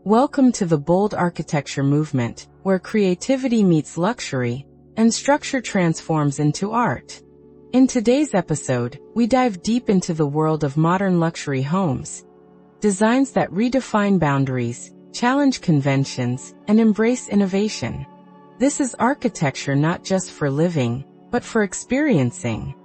Welcome to the bold architecture movement, where creativity meets luxury, and structure transforms into art. In today's episode, we dive deep into the world of modern luxury homes. Designs that redefine boundaries, challenge conventions, and embrace innovation. This is architecture not just for living, but for experiencing.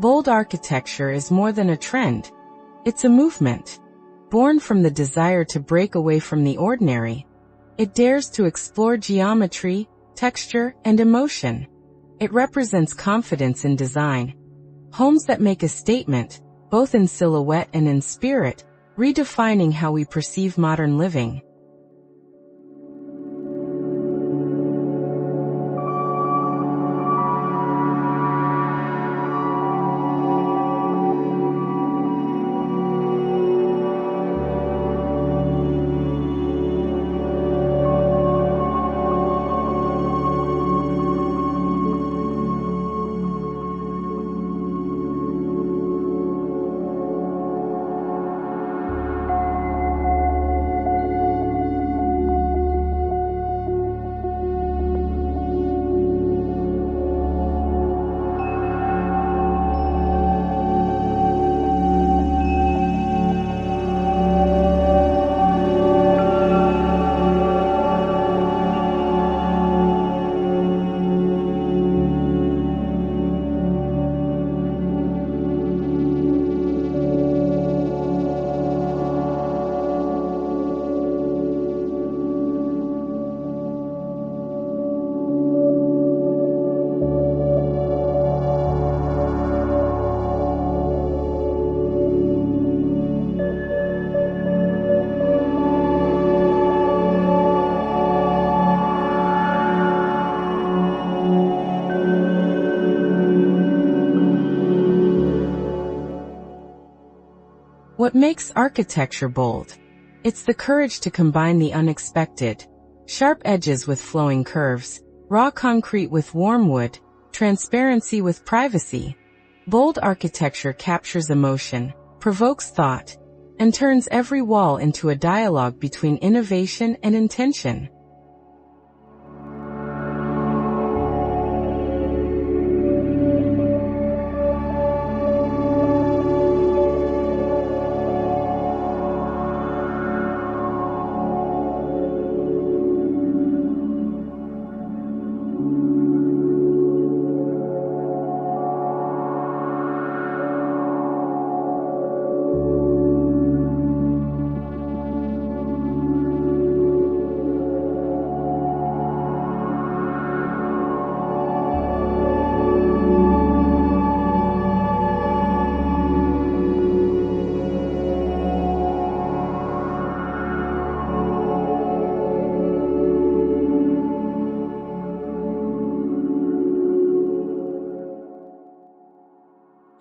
Bold architecture is more than a trend. It's a movement. Born from the desire to break away from the ordinary, it dares to explore geometry, texture, and emotion. It represents confidence in design. Homes that make a statement, both in silhouette and in spirit, redefining how we perceive modern living. What makes architecture bold? It's the courage to combine the unexpected. Sharp edges with flowing curves, raw concrete with warm wood, transparency with privacy. Bold architecture captures emotion, provokes thought, and turns every wall into a dialogue between innovation and intention.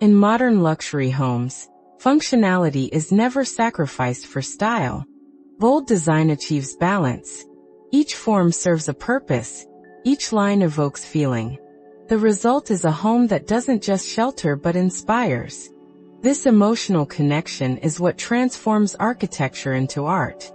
In modern luxury homes, functionality is never sacrificed for style. Bold design achieves balance. Each form serves a purpose. Each line evokes feeling. The result is a home that doesn't just shelter but inspires. This emotional connection is what transforms architecture into art.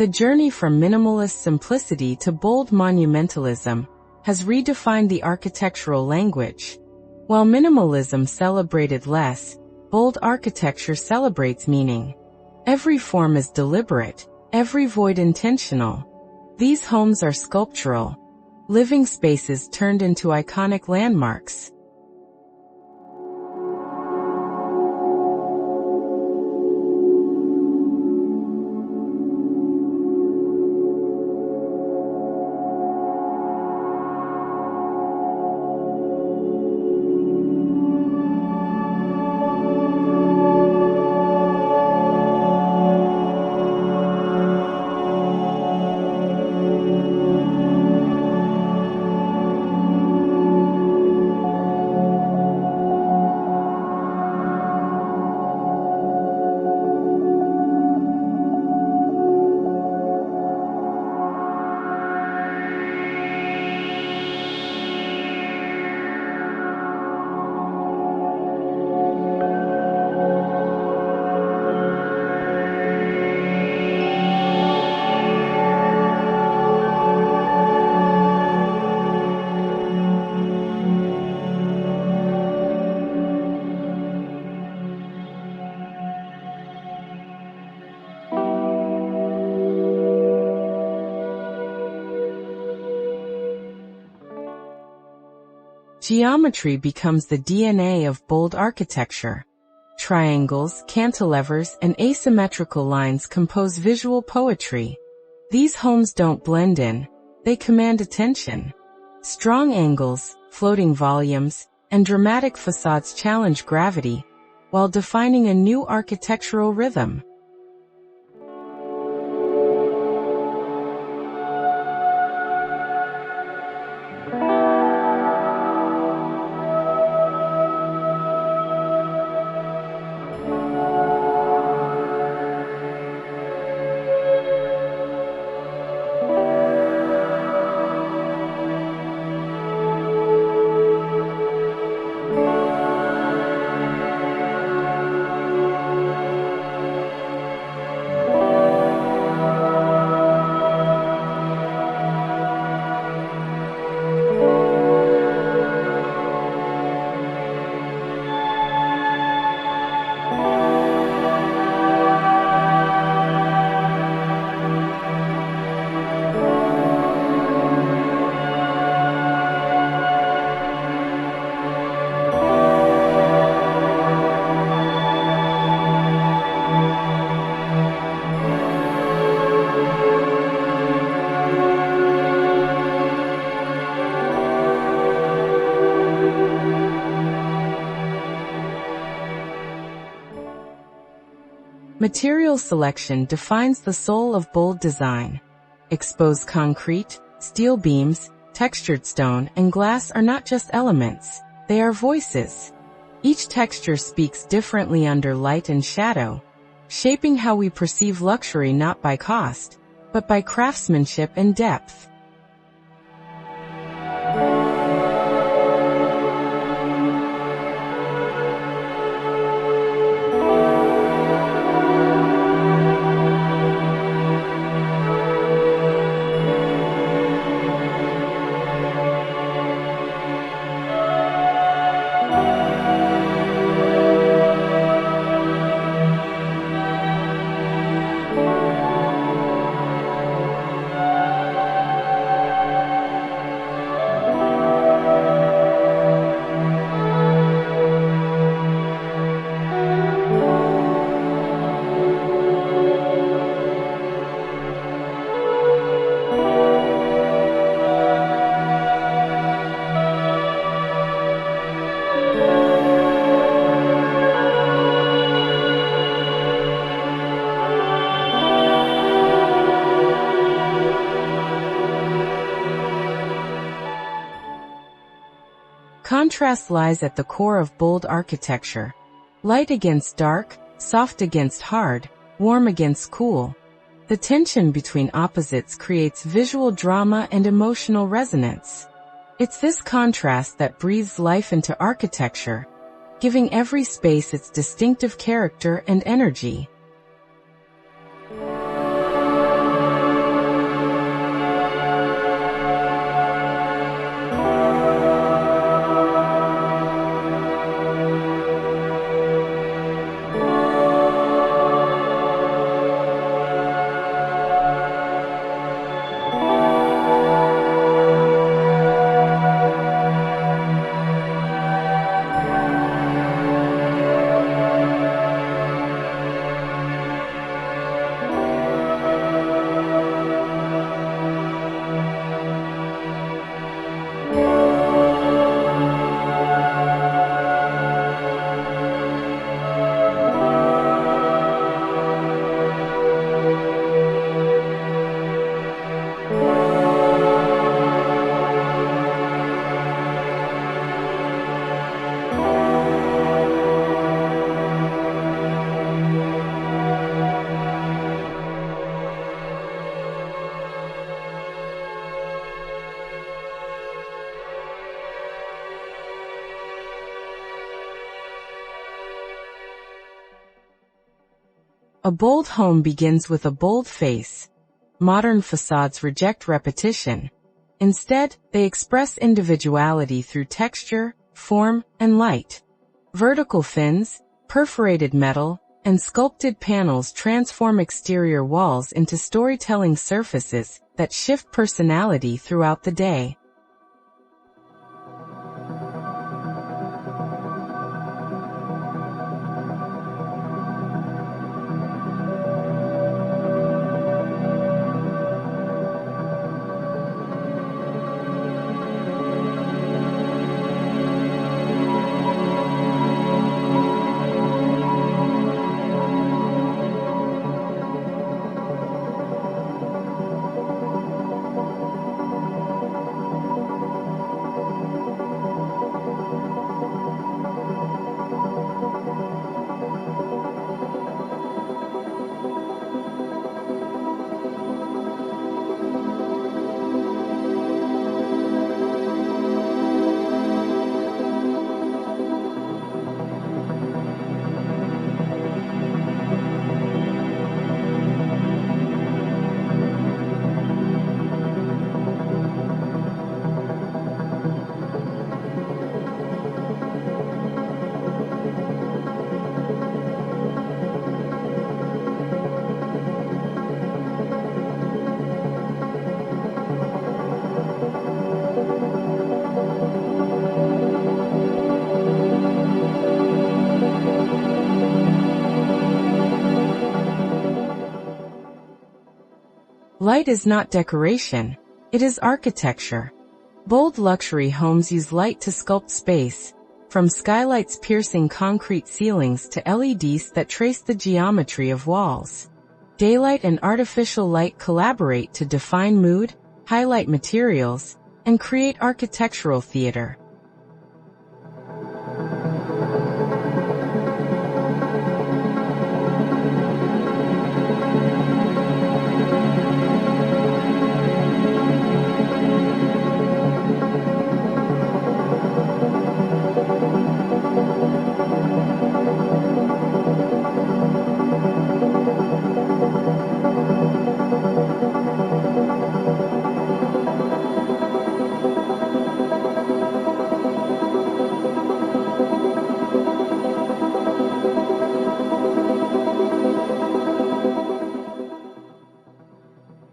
The journey from minimalist simplicity to bold monumentalism has redefined the architectural language. While minimalism celebrated less, bold architecture celebrates meaning. Every form is deliberate, every void intentional. These homes are sculptural, living spaces turned into iconic landmarks. Geometry becomes the DNA of bold architecture. Triangles, cantilevers, and asymmetrical lines compose visual poetry. These homes don't blend in, they command attention. Strong angles, floating volumes, and dramatic facades challenge gravity, while defining a new architectural rhythm. Material selection defines the soul of bold design. Exposed concrete, steel beams, textured stone, and glass are not just elements, they are voices. Each texture speaks differently under light and shadow, shaping how we perceive luxury not by cost, but by craftsmanship and depth. Contrast lies at the core of bold architecture. Light against dark, soft against hard, warm against cool. The tension between opposites creates visual drama and emotional resonance. It's this contrast that breathes life into architecture, giving every space its distinctive character and energy. A bold home begins with a bold face. Modern facades reject repetition. Instead, they express individuality through texture, form, and light. Vertical fins, perforated metal, and sculpted panels transform exterior walls into storytelling surfaces that shift personality throughout the day. Light is not decoration, it is architecture. Bold luxury homes use light to sculpt space, from skylights piercing concrete ceilings to LEDs that trace the geometry of walls. Daylight and artificial light collaborate to define mood, highlight materials, and create architectural theater.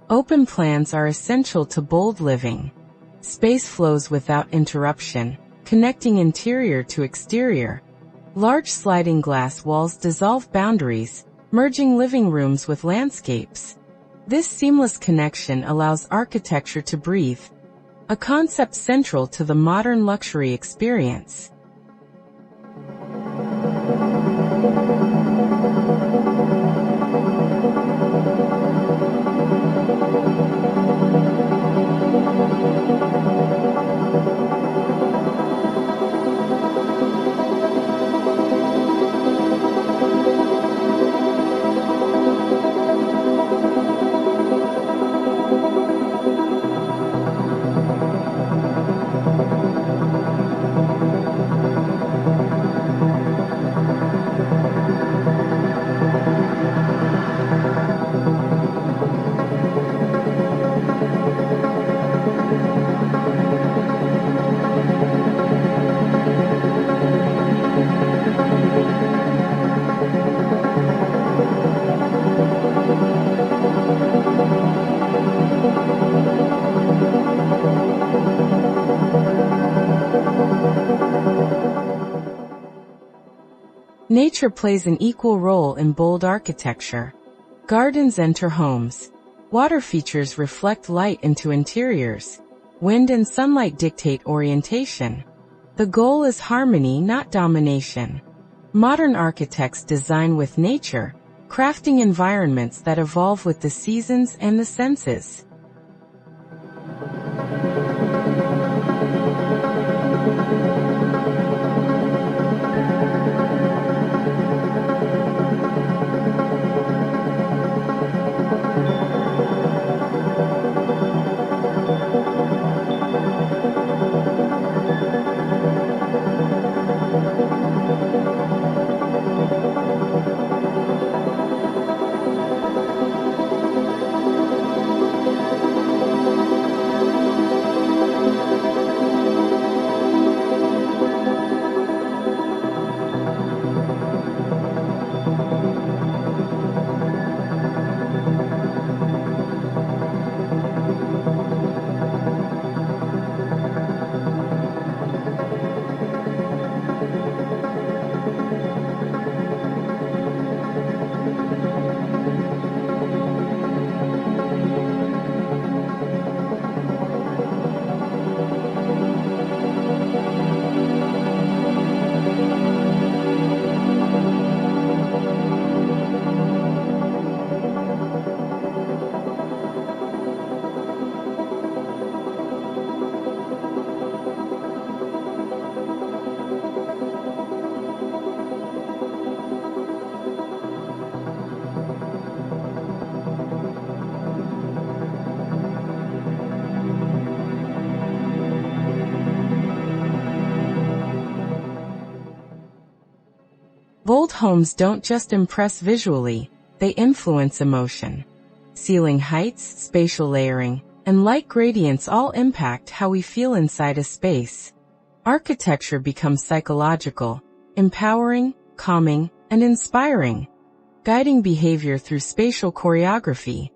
Open plans are essential to bold living. Space flows without interruption, connecting interior to exterior. Large sliding glass walls dissolve boundaries, merging living rooms with landscapes. This seamless connection allows architecture to breathe, a concept central to the modern luxury experience. Nature plays an equal role in bold architecture. Gardens enter homes. Water features reflect light into interiors. Wind and sunlight dictate orientation. The goal is harmony, not domination. Modern architects design with nature, crafting environments that evolve with the seasons and the senses. Bold homes don't just impress visually, they influence emotion. Ceiling heights, spatial layering, and light gradients all impact how we feel inside a space. Architecture becomes psychological, empowering, calming, and inspiring, guiding behavior through spatial choreography.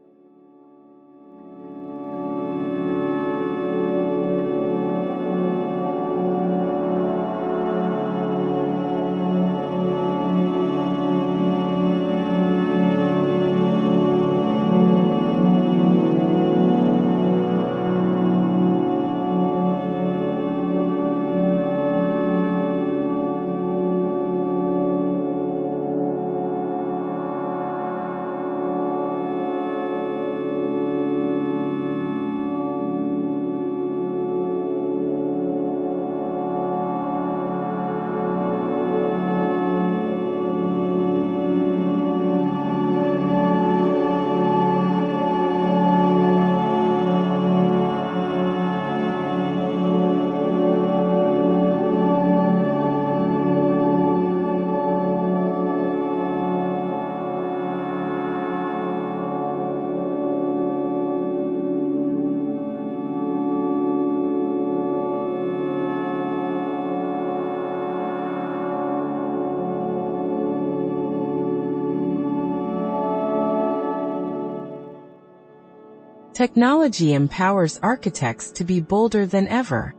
Technology empowers architects to be bolder than ever.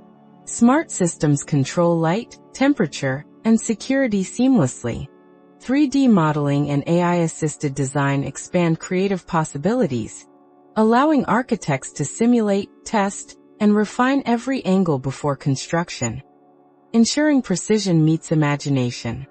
Smart systems control light, temperature, and security seamlessly. 3D modeling and AI-assisted design expand creative possibilities, allowing architects to simulate, test, and refine every angle before construction, ensuring precision meets imagination.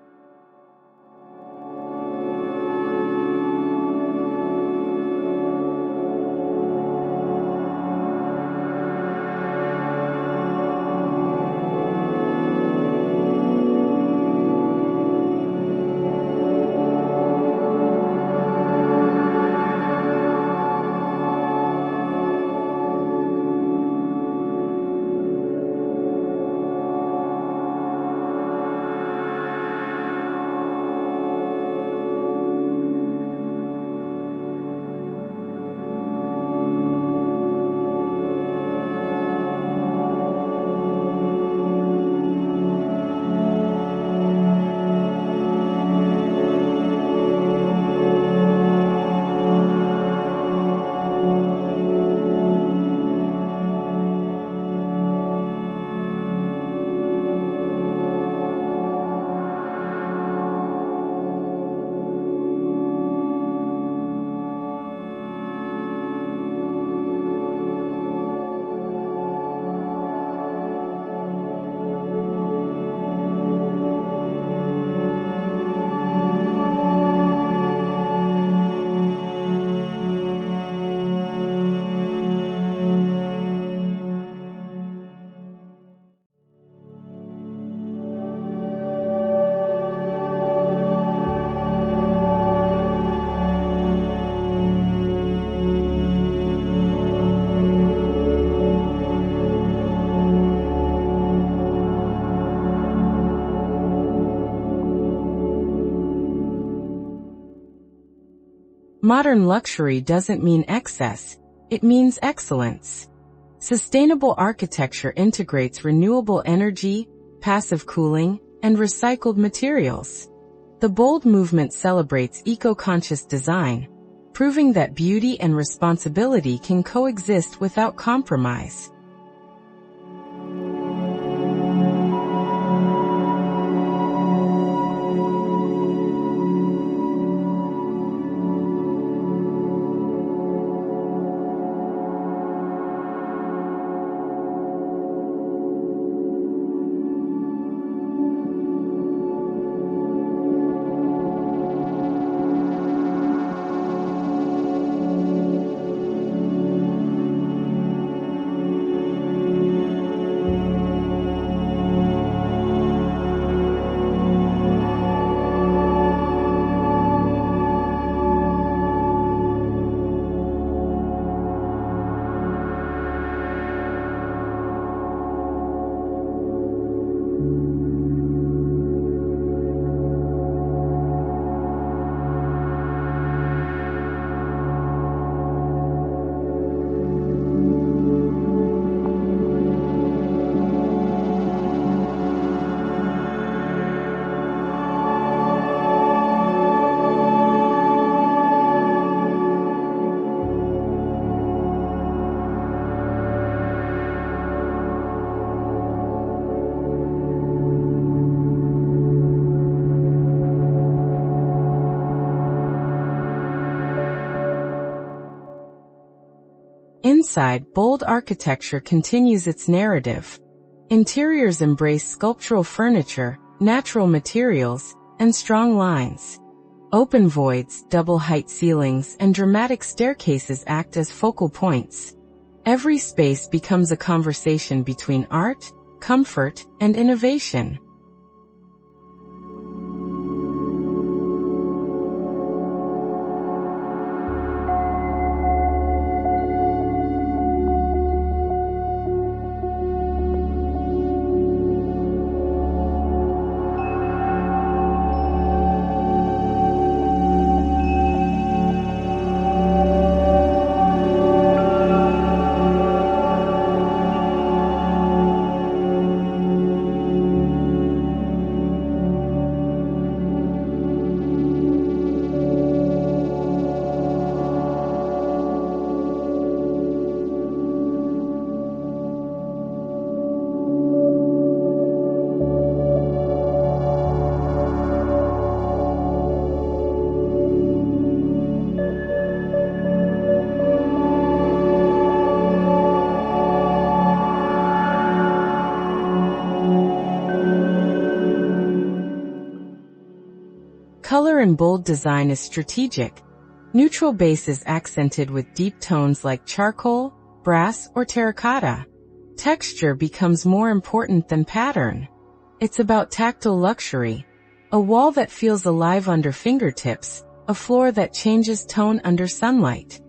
Modern luxury doesn't mean excess, it means excellence. Sustainable architecture integrates renewable energy, passive cooling, and recycled materials. The bold movement celebrates eco-conscious design, proving that beauty and responsibility can coexist without compromise. Inside, bold architecture continues its narrative. Interiors embrace sculptural furniture, natural materials, and strong lines. Open voids, double-height ceilings, and dramatic staircases act as focal points. Every space becomes a conversation between art, comfort, and innovation. Color in bold design is strategic. Neutral base is accented with deep tones like charcoal, brass, or terracotta. Texture becomes more important than pattern. It's about tactile luxury. A wall that feels alive under fingertips, a floor that changes tone under sunlight.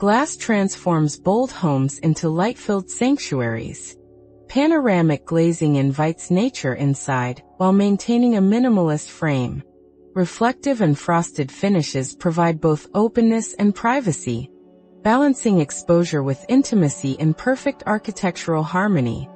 Glass transforms bold homes into light-filled sanctuaries. Panoramic glazing invites nature inside, while maintaining a minimalist frame. Reflective and frosted finishes provide both openness and privacy, balancing exposure with intimacy in perfect architectural harmony.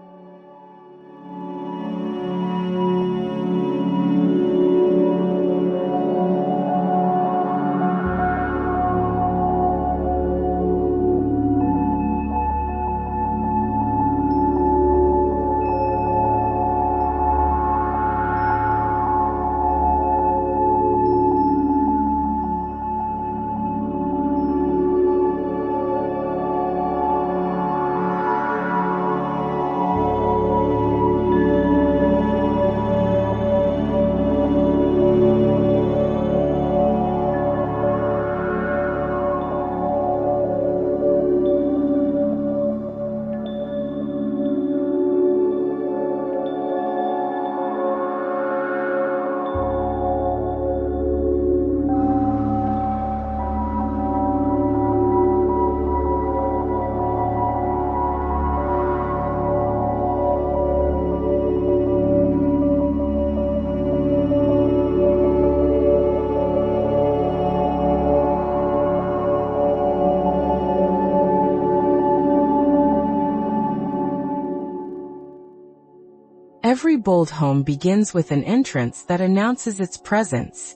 Every bold home begins with an entrance that announces its presence.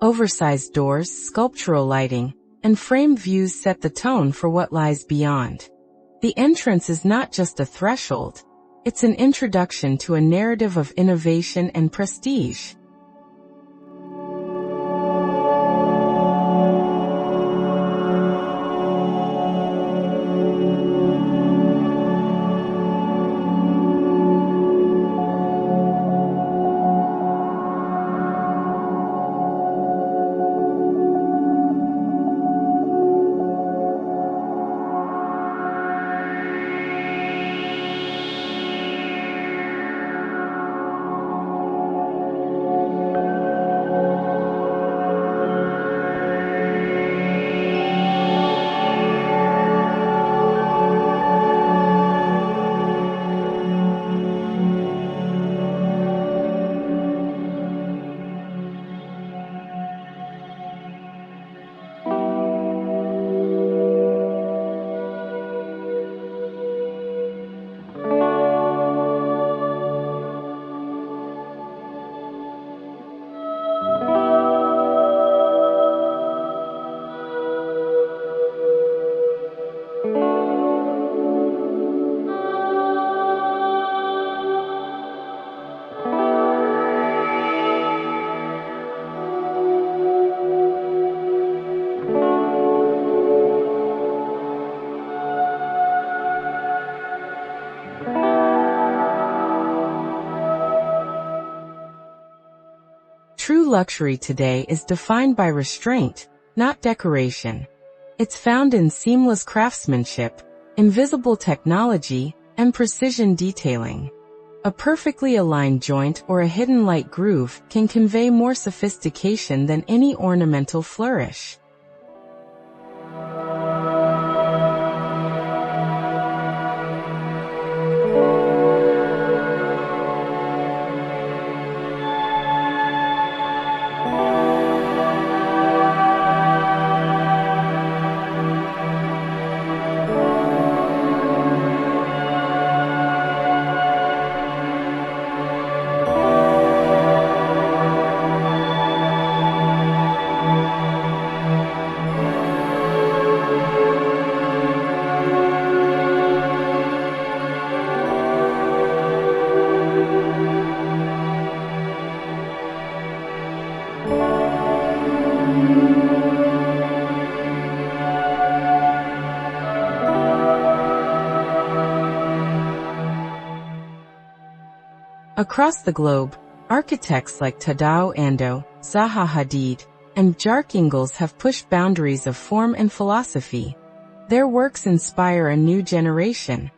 Oversized doors, sculptural lighting, and framed views set the tone for what lies beyond. The entrance is not just a threshold, it's an introduction to a narrative of innovation and prestige. True luxury today is defined by restraint, not decoration. It's found in seamless craftsmanship, invisible technology, and precision detailing. A perfectly aligned joint or a hidden light groove can convey more sophistication than any ornamental flourish. Across the globe, architects like Tadao Ando, Zaha Hadid, and Jark Ingels have pushed boundaries of form and philosophy. Their works inspire a new generation.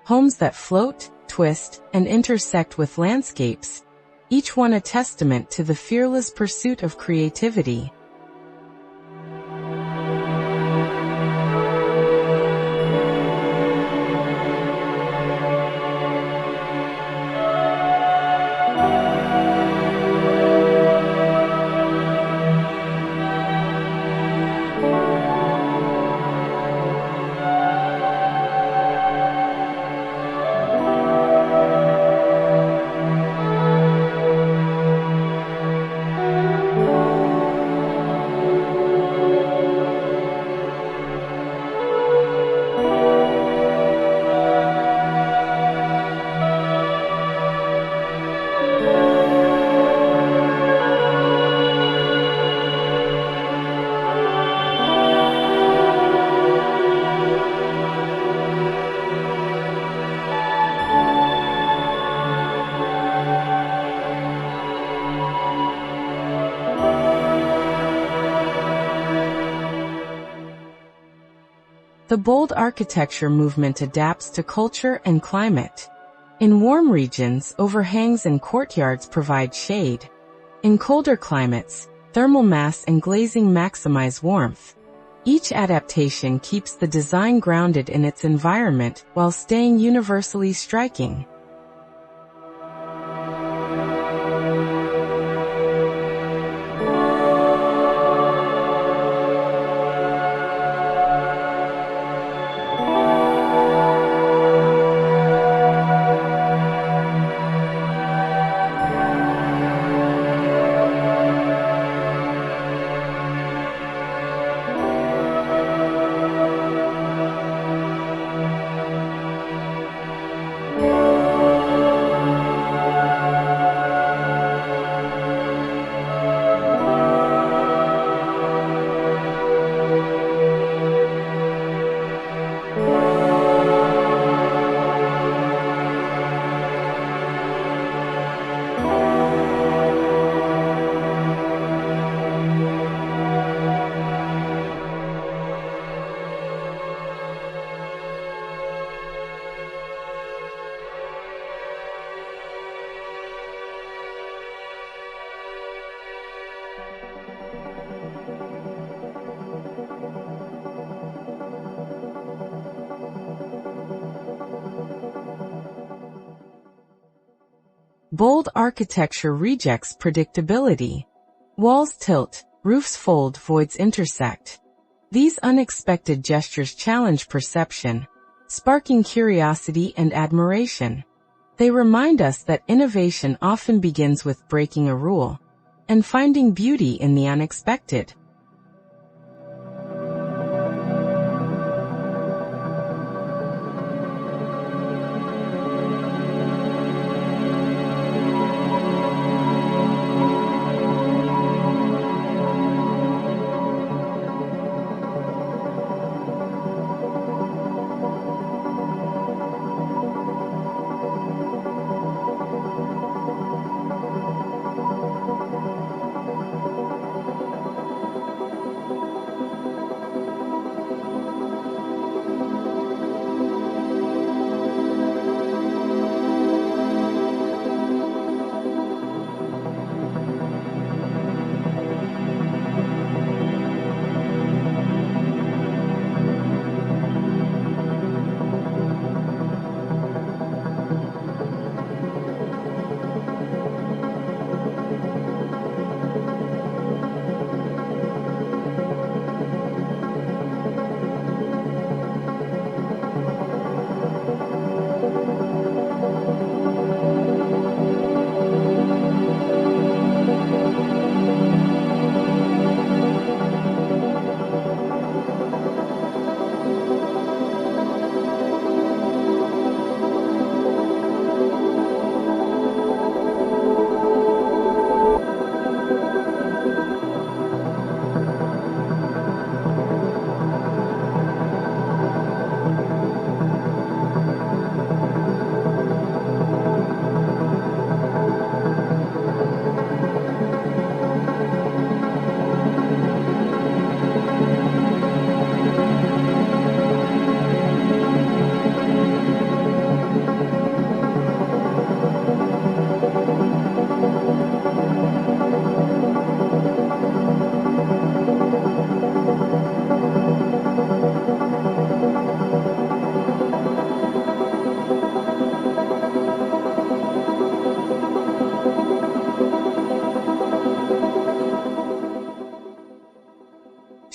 Homes that float, twist, and intersect with landscapes, each one a testament to the fearless pursuit of creativity. The bold architecture movement adapts to culture and climate. In warm regions, overhangs and courtyards provide shade. In colder climates, thermal mass and glazing maximize warmth. Each adaptation keeps the design grounded in its environment while staying universally striking. Bold architecture rejects predictability. Walls tilt, roofs fold, voids intersect. These unexpected gestures challenge perception, sparking curiosity and admiration. They remind us that innovation often begins with breaking a rule and finding beauty in the unexpected.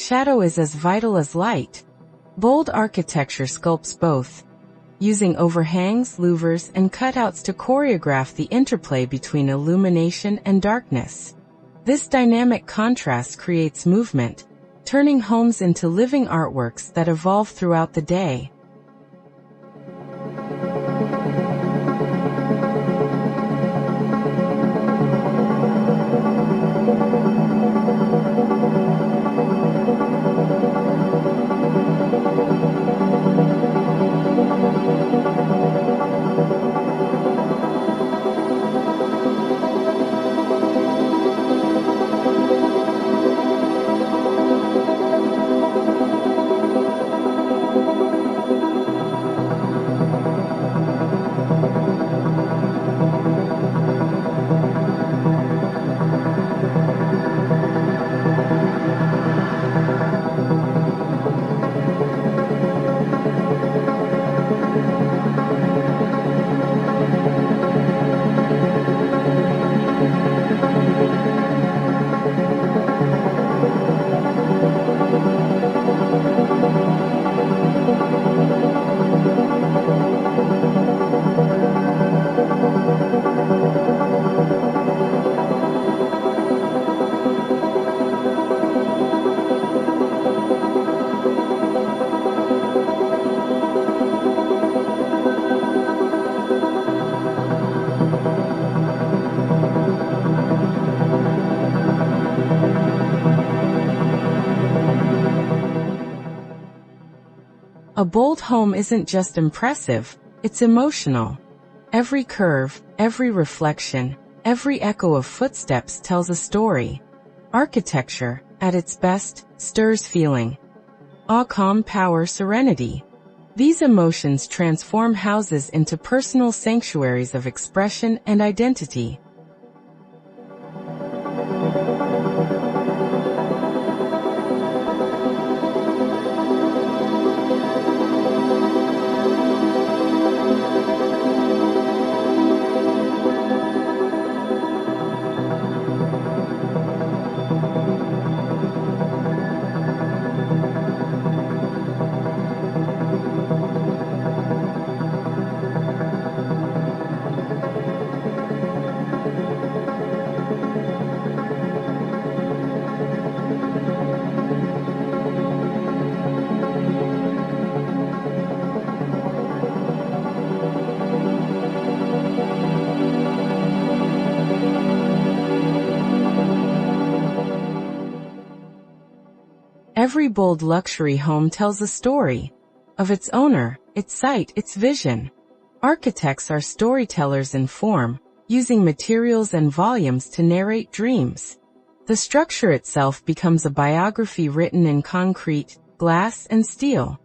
Shadow is as vital as light. Bold architecture sculpts both, using overhangs, louvers, and cutouts to choreograph the interplay between illumination and darkness. This dynamic contrast creates movement, turning homes into living artworks that evolve throughout the day. A bold home isn't just impressive, it's emotional. Every curve, every reflection, every echo of footsteps tells a story. Architecture, at its best, stirs feeling. Awe, calm, power, serenity. These emotions transform houses into personal sanctuaries of expression and identity. Every bold luxury home tells a story of its owner, its site, its vision. Architects are storytellers in form, using materials and volumes to narrate dreams. The structure itself becomes a biography written in concrete, glass, and steel.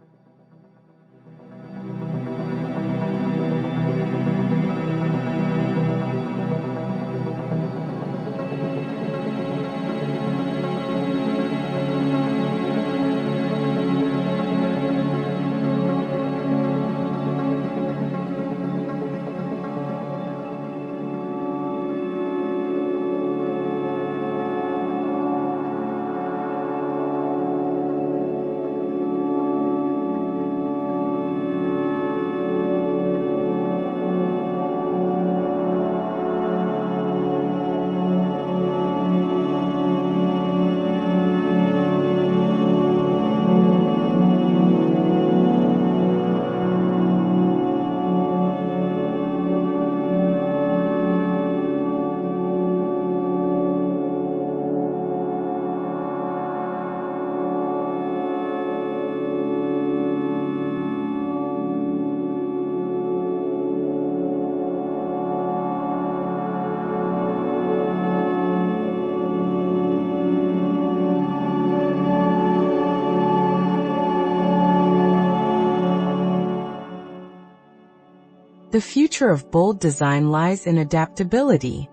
The future of bold design lies in adaptability.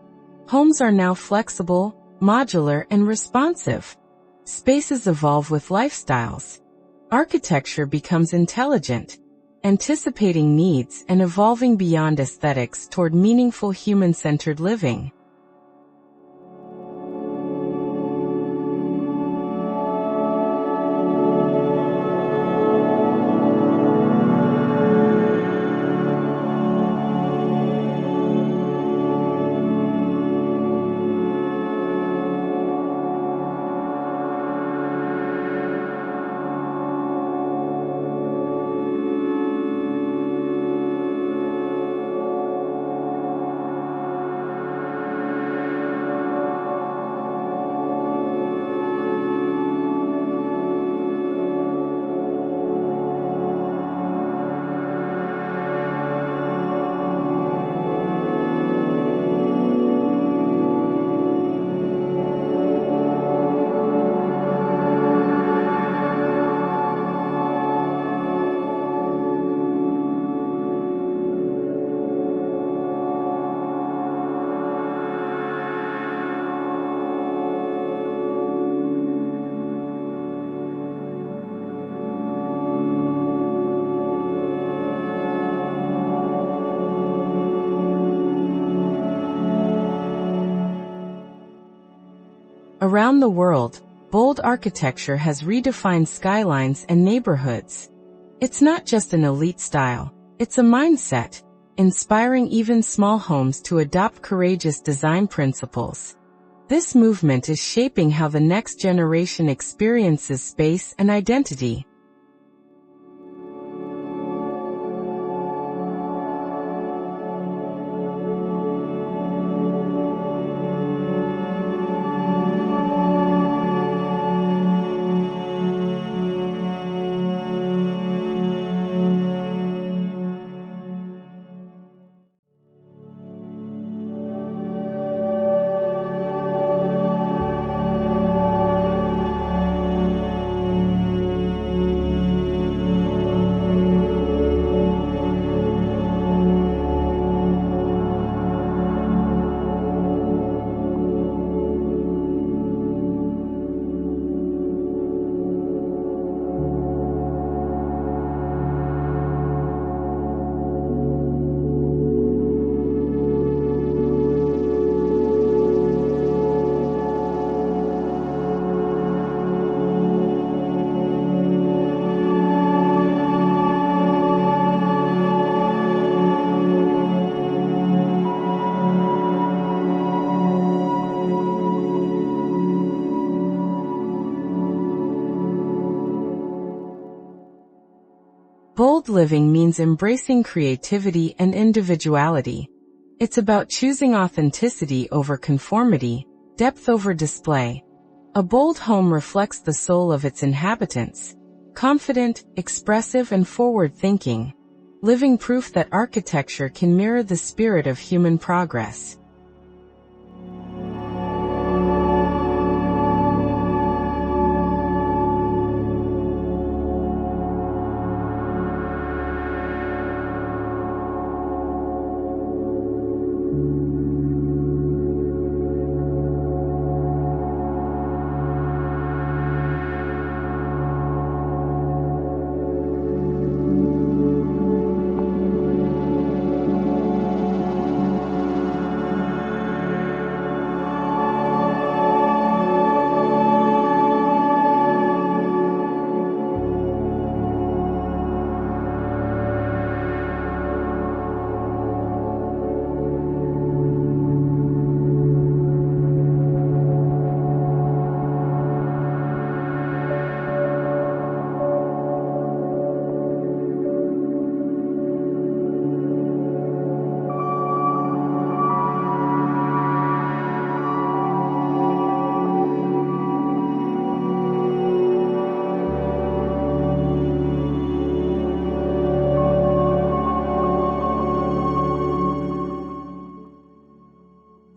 Homes are now flexible, modular, and responsive. Spaces evolve with lifestyles. Architecture becomes intelligent, anticipating needs and evolving beyond aesthetics toward meaningful human-centered living. Around the world, bold architecture has redefined skylines and neighborhoods. It's not just an elite style, it's a mindset, inspiring even small homes to adopt courageous design principles. This movement is shaping how the next generation experiences space and identity. Bold living means embracing creativity and individuality. It's about choosing authenticity over conformity, depth over display. A bold home reflects the soul of its inhabitants, confident, expressive, and forward-thinking, living proof that architecture can mirror the spirit of human progress.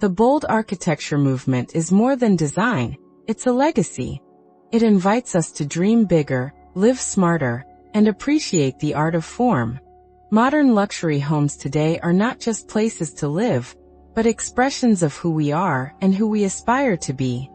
The bold architecture movement is more than design, it's a legacy. It invites us to dream bigger, live smarter, and appreciate the art of form. Modern luxury homes today are not just places to live, but expressions of who we are and who we aspire to be.